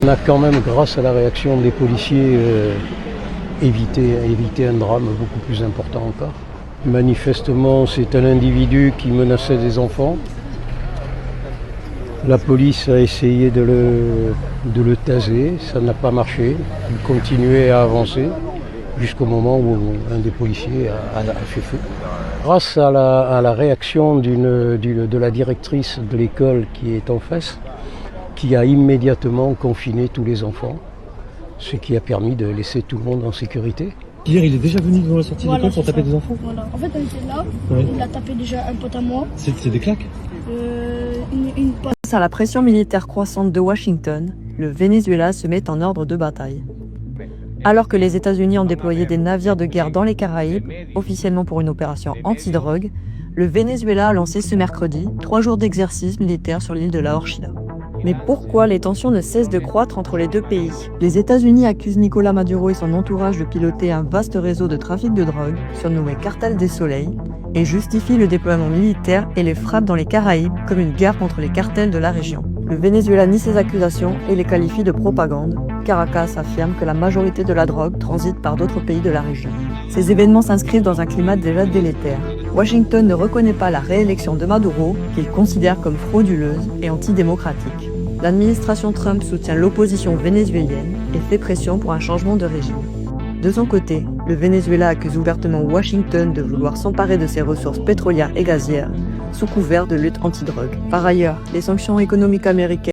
On a quand même, grâce à la réaction des policiers, évité un drame beaucoup plus important encore. Manifestement, c'est un individu qui menaçait des enfants. La police a essayé de le taser, ça n'a pas marché. Il continuait à avancer jusqu'au moment où un des policiers a fait feu. Grâce à la réaction de la directrice de l'école qui est en face, qui a immédiatement confiné tous les enfants, ce qui a permis de laisser tout le monde en sécurité. Hier, il est déjà venu devant la sortie de l'école pour taper des enfants. Voilà. En fait, on était là, Ouais. il a tapé déjà un pote à moi. C'est des claques. Une pote. Face à la pression militaire croissante de Washington, le Venezuela se met en ordre de bataille. Alors que les États-Unis ont déployé des navires de guerre dans les Caraïbes, officiellement pour une opération anti-drogue, le Venezuela a lancé ce mercredi 3 jours d'exercice militaire sur l'île de La Orchida. Mais pourquoi les tensions ne cessent de croître entre les deux pays? Les États-Unis accusent Nicolás Maduro et son entourage de piloter un vaste réseau de trafic de drogue, surnommé Cartel des Soleils, et justifient le déploiement militaire et les frappes dans les Caraïbes comme une guerre contre les cartels de la région. Le Venezuela nie ces accusations et les qualifie de propagande. Caracas affirme que la majorité de la drogue transite par d'autres pays de la région. Ces événements s'inscrivent dans un climat déjà délétère. Washington ne reconnaît pas la réélection de Maduro, qu'il considère comme frauduleuse et antidémocratique. L'administration Trump soutient l'opposition vénézuélienne et fait pression pour un changement de régime. De son côté, le Venezuela accuse ouvertement Washington de vouloir s'emparer de ses ressources pétrolières et gazières sous couvert de lutte anti-drogue. Par ailleurs, les sanctions économiques américaines